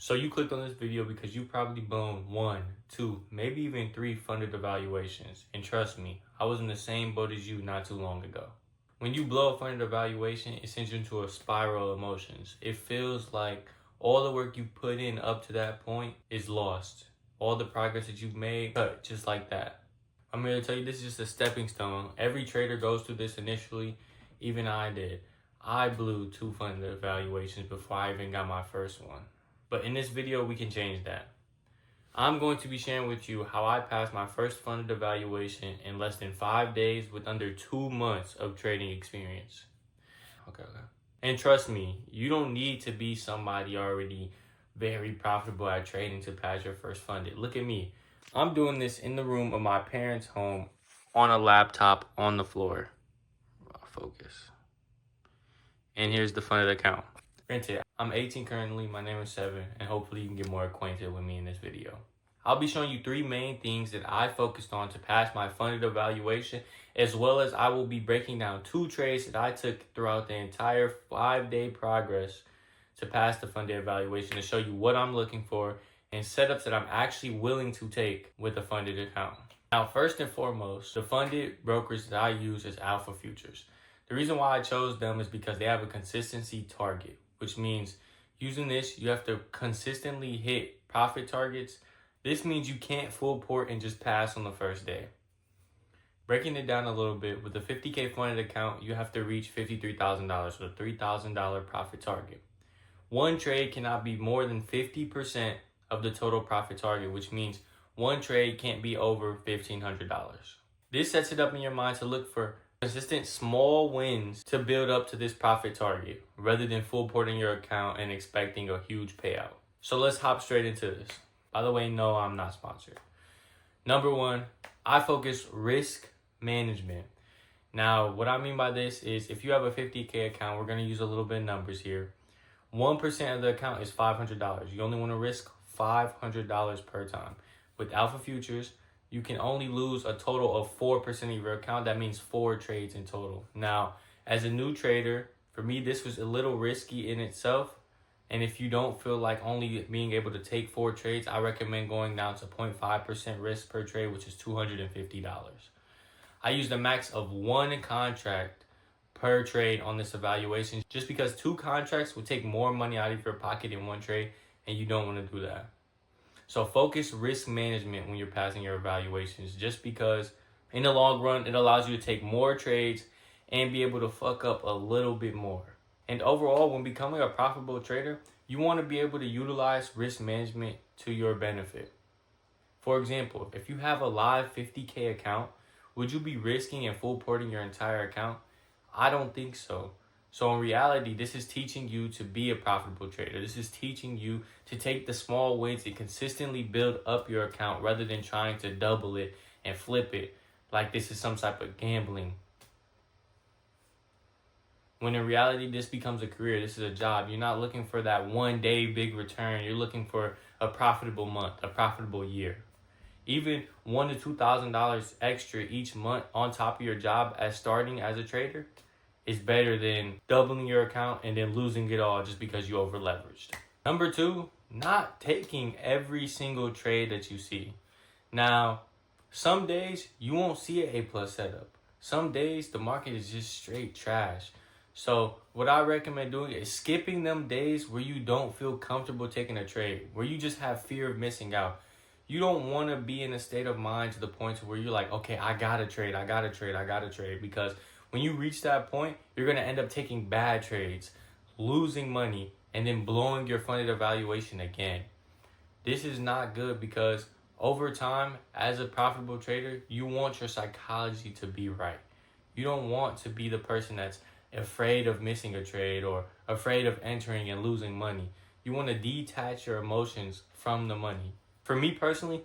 So you clicked on this video because you probably blown 1, 2, maybe even 3 funded evaluations. And trust me, I was in the same boat as you not too long ago. When you blow a funded evaluation, it sends you into a spiral of emotions. It feels like all the work you put in up to that point is lost. All the progress that you've made, cut just like that. I'm here to tell you this is just a stepping stone. Every trader goes through this initially. Even I did. I blew 2 funded evaluations before I even got my first one. But in this video, we can change that. I'm going to be sharing with you how I passed my first funded evaluation in less than 5 days with under 2 months of trading experience. Okay. And trust me, you don't need to be somebody already very profitable at trading to pass your first funded. Look at me. I'm doing this in the room of my parents' home on a laptop on the floor. Focus. And here's the funded account. Granted, I'm 18 currently, my name is 7, and hopefully you can get more acquainted with me in this video. I'll be showing you 3 main things that I focused on to pass my funded evaluation, as well as I will be breaking down 2 trades that I took throughout the entire 5-day progress to pass the funded evaluation, to show you what I'm looking for and setups that I'm actually willing to take with a funded account. Now, first and foremost, the funded brokers that I use is Alpha Futures. The reason why I chose them is because they have a consistency target, which means using this, you have to consistently hit profit targets. This means you can't full port and just pass on the first day. Breaking it down a little bit, with a 50K funded account, you have to reach $53,000 with a $3,000 profit target. One trade cannot be more than 50% of the total profit target, which means one trade can't be over $1,500. This sets it up in your mind to look for consistent small wins to build up to this profit target, rather than full porting your account and expecting a huge payout. So let's hop straight into this. By the way, no, I'm not sponsored. Number 1, I focus risk management. Now, what I mean by this is if you have a 50K account, we're going to use a little bit of numbers here. 1% of the account is $500. You only want to risk $500 per time. With Alpha Futures, you can only lose a total of 4% of your account. That means 4 trades in total. Now, as a new trader, for me, this was a little risky in itself. And if you don't feel like only being able to take 4 trades, I recommend going down to 0.5% risk per trade, which is $250. I used a max of 1 contract per trade on this evaluation, just because 2 contracts will take more money out of your pocket in 1 trade, and you don't want to do that. So focus risk management when you're passing your evaluations, just because in the long run, it allows you to take more trades and be able to fuck up a little bit more. And overall, when becoming a profitable trader, you want to be able to utilize risk management to your benefit. For example, if you have a live 50K account, would you be risking and full porting your entire account? I don't think so. So in reality, this is teaching you to be a profitable trader. This is teaching you to take the small wins and consistently build up your account rather than trying to double it and flip it like this is some type of gambling. When in reality, this becomes a career. This is a job. You're not looking for that one day big return. You're looking for a profitable month, a profitable year. Even $1,000 to $2,000 extra each month on top of your job as starting as a trader is better than doubling your account and then losing it all just because you over leveraged. Number 2, not taking every single trade that you see. Now, some days you won't see an A+ setup. Some days the market is just straight trash. So what I recommend doing is skipping them days where you don't feel comfortable taking a trade, where you just have fear of missing out. You don't want to be in a state of mind to the point where you're like, okay, I gotta trade, because when you reach that point, you're going to end up taking bad trades, losing money, and then blowing your funded evaluation again. This is not good, because over time, as a profitable trader, you want your psychology to be right. You don't want to be the person that's afraid of missing a trade or afraid of entering and losing money. You want to detach your emotions from the money. For me personally,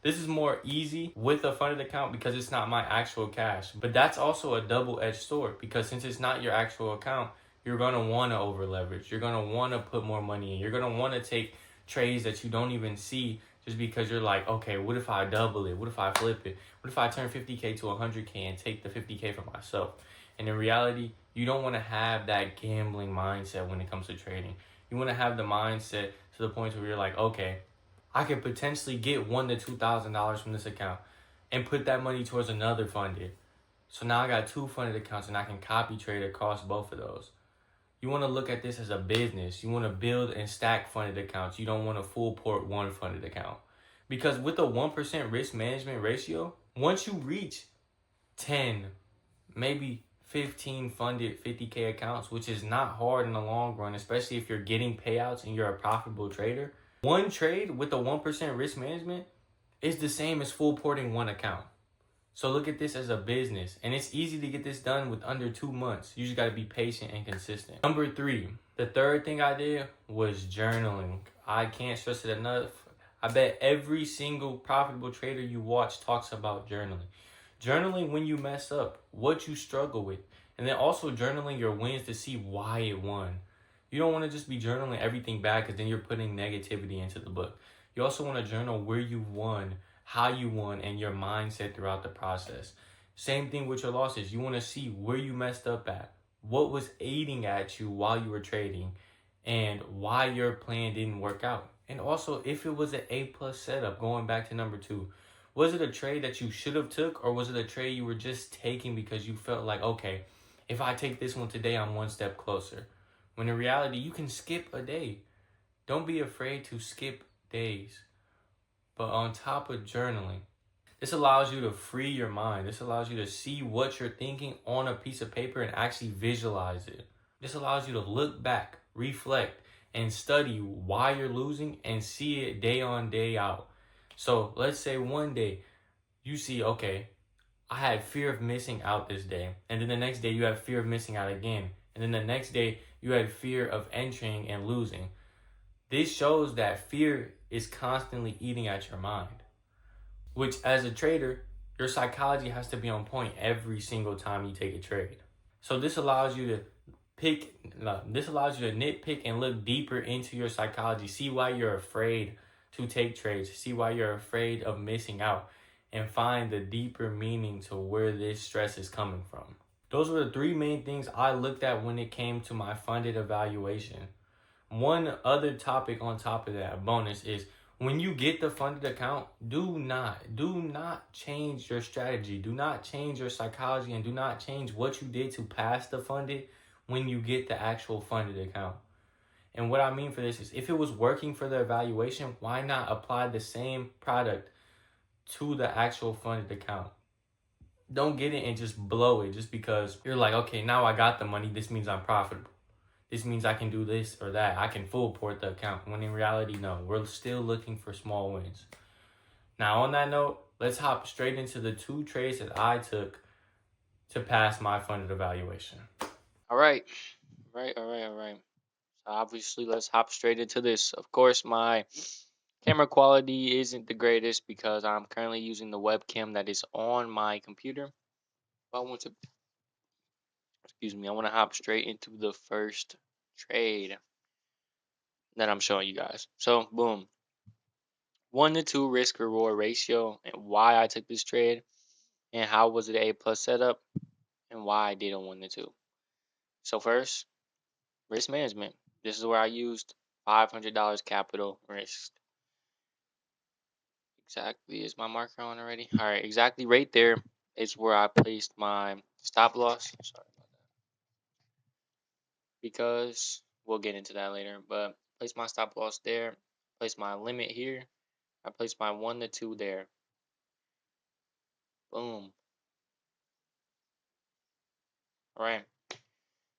this is more easy with a funded account because it's not my actual cash. But that's also a double-edged sword, because since it's not your actual account, you're going to want to over leverage. You're going to want to put more money in. You're going to want to take trades that you don't even see just because you're like, okay, what if I double it? What if I flip it? What if I turn 50K to 100K and take the 50K for myself? And in reality, you don't want to have that gambling mindset when it comes to trading. You want to have the mindset to the point where you're like, okay, I could potentially get $1,000 to $2,000 from this account and put that money towards another funded. So now I got two funded accounts and I can copy trade across both of those. You want to look at this as a business. You want to build and stack funded accounts. You don't want to full port one funded account. Because with a 1% risk management ratio, once you reach 10, maybe 15 funded 50K accounts, which is not hard in the long run, especially if you're getting payouts and you're a profitable trader. One trade with a 1% risk management is the same as full porting one account. So look at this as a business, and it's easy to get this done with under 2 months. You just got to be patient and consistent. Number three, the third thing I did was journaling. I can't stress it enough. I bet every single profitable trader you watch talks about journaling. Journaling when you mess up, what you struggle with, and then also journaling your wins to see why it won. You don't want to just be journaling everything bad because then you're putting negativity into the book. You also want to journal where you won, how you won, and your mindset throughout the process. Same thing with your losses. You want to see where you messed up at, what was aiding at you while you were trading, and why your plan didn't work out. And also, if it was an A plus setup, going back to number two, was it a trade that you should have took, or was it a trade you were just taking because you felt like, okay, if I take this one today, I'm one step closer? When in reality, you can skip a day. Don't be afraid to skip days. But on top of journaling, this allows you to free your mind. This allows you to see what you're thinking on a piece of paper and actually visualize it. This allows you to look back, reflect, and study why you're losing and see it day on, day out. So let's say one day you see, okay, I had fear of missing out this day. And then the next day you have fear of missing out again. And then the next day you had fear of entering and losing. This shows that fear is constantly eating at your mind, which as a trader, your psychology has to be on point every single time you take a trade. So this allows you to nitpick and look deeper into your psychology, see why you're afraid to take trades, see why you're afraid of missing out, and find the deeper meaning to where this stress is coming from. Those were the three main things I looked at when it came to my funded evaluation. One other topic on top of that, a bonus, is when you get the funded account, do not change your strategy. Do not change your psychology, and do not change what you did to pass the funded when you get the actual funded account. And what I mean for this is, if it was working for the evaluation, why not apply the same product to the actual funded account? Don't get it and just blow it just because you're like, okay, now I got the money. This means I'm profitable. This means I can do this or that. I can full port the account. When in reality, no. We're still looking for small wins. Now, on that note, let's hop straight into the two trades that I took to pass my funded evaluation. All right. All right. So obviously, let's hop straight into this. Of course, my camera quality isn't the greatest because I'm currently using the webcam that is on my computer. But I want to hop straight into the first trade that I'm showing you guys. So, boom. 1 to 2 risk reward ratio, and why I took this trade, and how was it a plus setup, and why I did a 1 to 2. So first, risk management. This is where I used $500 capital risk. Exactly, is my marker on already? All right, exactly right there is where I placed my stop loss. Sorry about that. Because we'll get into that later, but place my stop loss there, place my limit here, I placed my 1 to 2 there. Boom. All right.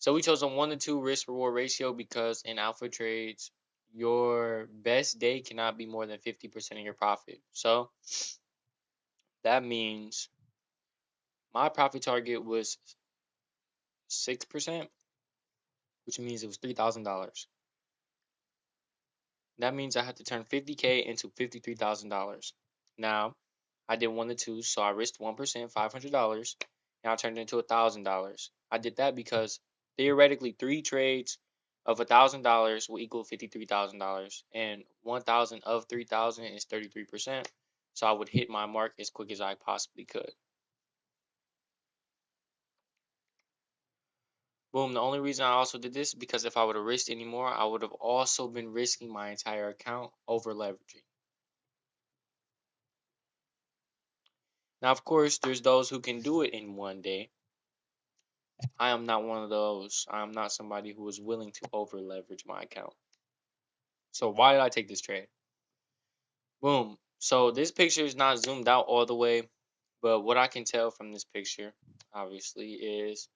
So we chose a 1 to 2 risk reward ratio because in alpha trades, your best day cannot be more than 50% of your profit. So that means my profit target was 6%, which means it was $3,000. That means I had to turn 50K into $53,000. Now, I did 1 to 2, so I risked 1%, $500, and I turned it into $1,000. I did that because theoretically 3 trades of $1,000 will equal $53,000, and 1,000 of 3,000 is 33%. So I would hit my mark as quick as I possibly could. Boom. The only reason I also did this is because if I would have risked any more, I would have also been risking my entire account over leveraging. Now, of course, there's those who can do it in one day. I am not one of those. I am not somebody who is willing to over leverage my account. So why did I take this trade? Boom. So this picture is not zoomed out all the way, but what I can tell from this picture, obviously, is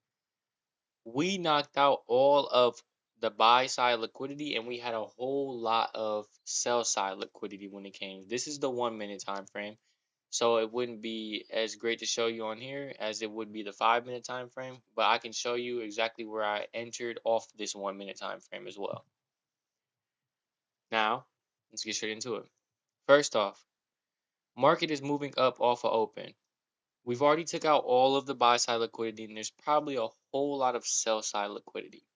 we knocked out all of the buy side liquidity and we had a whole lot of sell side liquidity when it came. This is the 1 minute time frame. So it wouldn't be as great to show you on here as it would be the 5 minute time frame, but I can show you exactly where I entered off this 1 minute time frame as well. Now, let's get straight into it. First off, market is moving up off of open. We've already took out all of the buy side liquidity and there's probably a whole lot of sell side liquidity.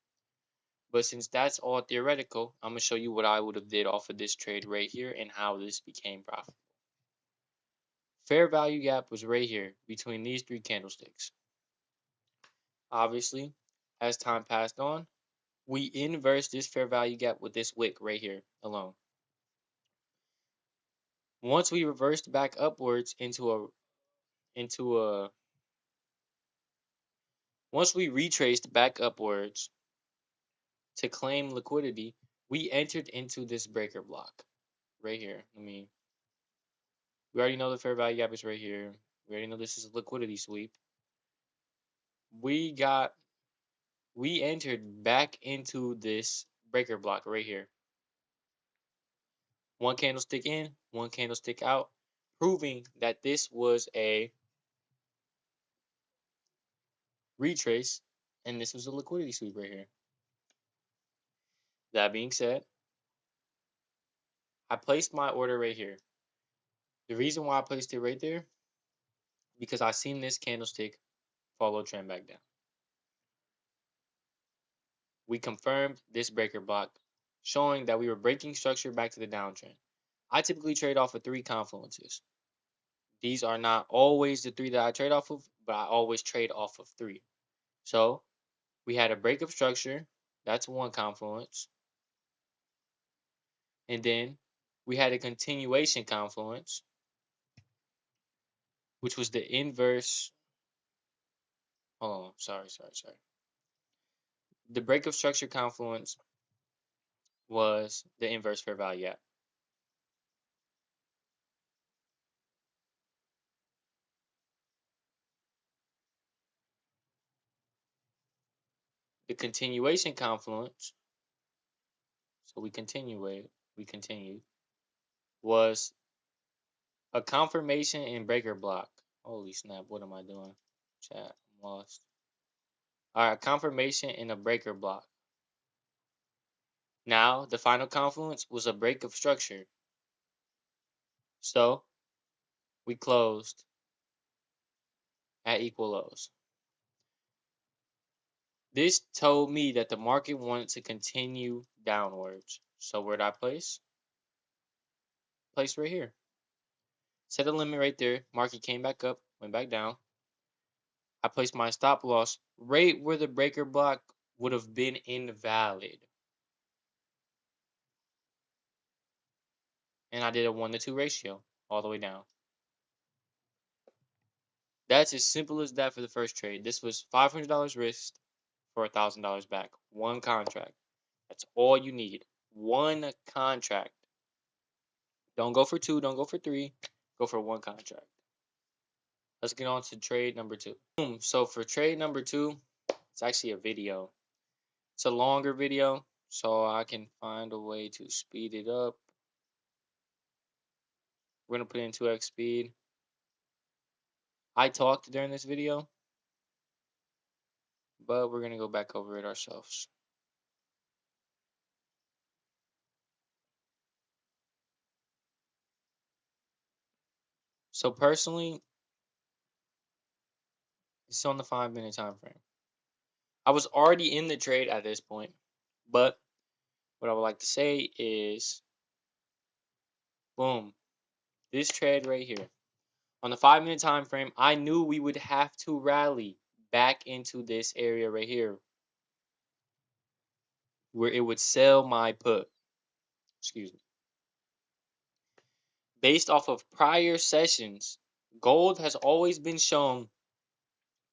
But since that's all theoretical, I'm going to show you what I would have did off of this trade right here and how this became profitable. Fair value gap was right here between these three candlesticks. Obviously, as time passed on, we inversed this fair value gap with this wick right here alone. Once we reversed back upwards once we retraced back upwards to claim liquidity, we entered into this breaker block right here. We already know the fair value gap is right here. We already know this is a liquidity sweep. We entered back into this breaker block right here. One candlestick in, one candlestick out, proving that this was a retrace and this was a liquidity sweep right here. That being said, I placed my order right here. The reason why I placed it right there, because I seen this candlestick follow trend back down. We confirmed this breaker block, showing that we were breaking structure back to the downtrend. I typically trade off of three confluences. These are not always the three that I trade off of, but I always trade off of three. So we had a break of structure, that's one confluence. And then we had a continuation confluence, which was the inverse. Oh, sorry. The break of structure confluence was the inverse fair value gap. The continuation confluence, so we continued, was a confirmation and breaker block. Holy snap, what am I doing? Chat, I'm lost. All right, confirmation and a breaker block. Now, the final confluence was a break of structure. So, we closed at equal lows. This told me that the market wanted to continue downwards. So, where did I place? Place right here. Set a limit right there. Market came back up, went back down. I placed my stop loss right where the breaker block would have been invalid. And I did a 1-to-2 ratio all the way down. That's as simple as that for the first trade. This was $500 risked for $1,000 back. One contract. That's all you need. One contract. Don't go for two, don't go for three. Go for one contract. Let's get on to trade number two. Boom. So for trade number two, it's actually a video. It's a longer video, so I can find a way to speed it up. We're gonna put it in 2x speed. I talked during this video, but we're gonna go back over it ourselves. So personally, it's on the 5 minute time frame. I was already in the trade at this point, but what I would like to say is, boom, this trade right here. On the 5 minute time frame, I knew we would have to rally back into this area right here. where it would sell my put. Excuse me. Based off of prior sessions, gold has always been shown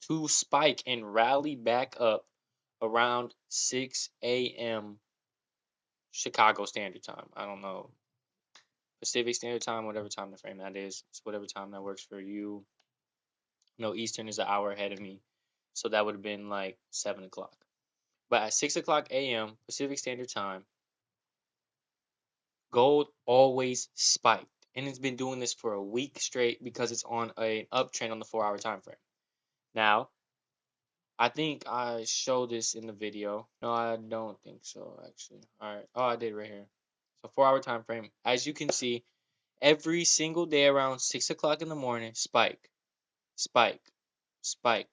to spike and rally back up around 6 a.m. Chicago Standard Time. I don't know. Pacific Standard Time, whatever time the frame that is. It's whatever time that works for you. No, Eastern is an hour ahead of me. So that would have been like 7 o'clock. But at 6 o'clock a.m. Pacific Standard Time, gold always spiked. And it's been doing this for a week straight because it's on an uptrend on the 4 hour time frame. Now, I think I showed this in the video. No, I don't think so, actually. All right. Oh, I did right here. So 4 hour time frame. As you can see, every single day around 6 o'clock in the morning, spike, spike, spike,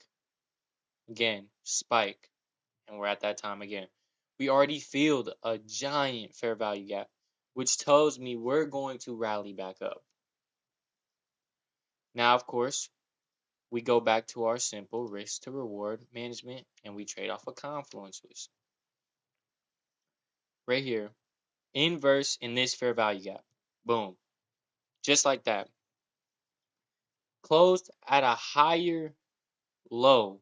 again, spike. And we're at that time again. We already filled a giant fair value gap, which tells me we're going to rally back up. Now, of course, we go back to our simple risk to reward management and we trade off of confluences. Right here, inverse in this fair value gap. Boom. Just like that. Closed at a higher low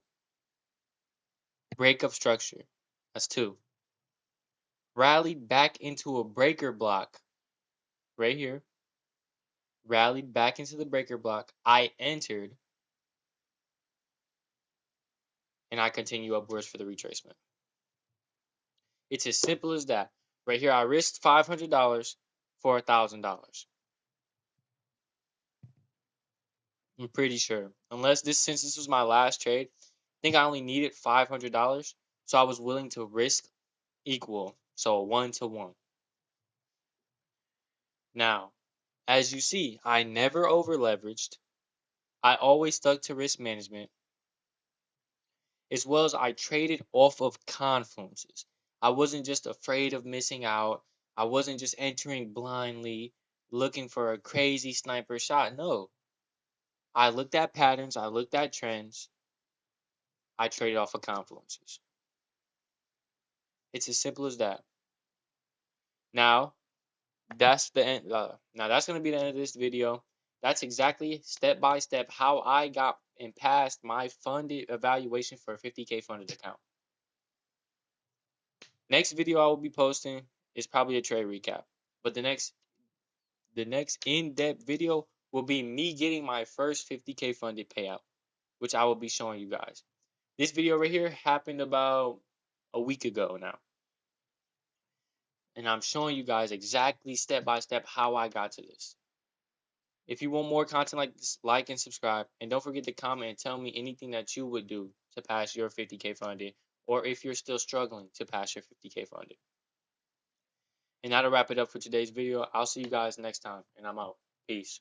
breakup structure. That's two. Rallied back into a breaker block right here. Rallied back into the breaker block. I entered and I continue upwards for the retracement. It's as simple as that. Right here, I risked $500 for $1,000. I'm pretty sure. Since this was my last trade, I think I only needed $500. So I was willing to risk equal. So 1 to 1. Now, as you see, I never over leveraged. I always stuck to risk management, as well as I traded off of confluences. I wasn't just afraid of missing out. I wasn't just entering blindly, looking for a crazy sniper shot. No. I looked at patterns, I looked at trends, I traded off of confluences. It's as simple as that. Now, that's the end. Now, that's going to be the end of this video. That's exactly step by step how I got and passed my funded evaluation for a 50K funded account. Next video I will be posting is probably a trade recap. But the next in-depth video will be me getting my first 50K funded payout, which I will be showing you guys. This video right here happened about a week ago now. And I'm showing you guys exactly step by step how I got to this. If you want more content like this, like and subscribe. And don't forget to comment and tell me anything that you would do to pass your 50K funded, or if you're still struggling to pass your 50K funded. And that'll wrap it up for today's video. I'll see you guys next time, and I'm out. Peace.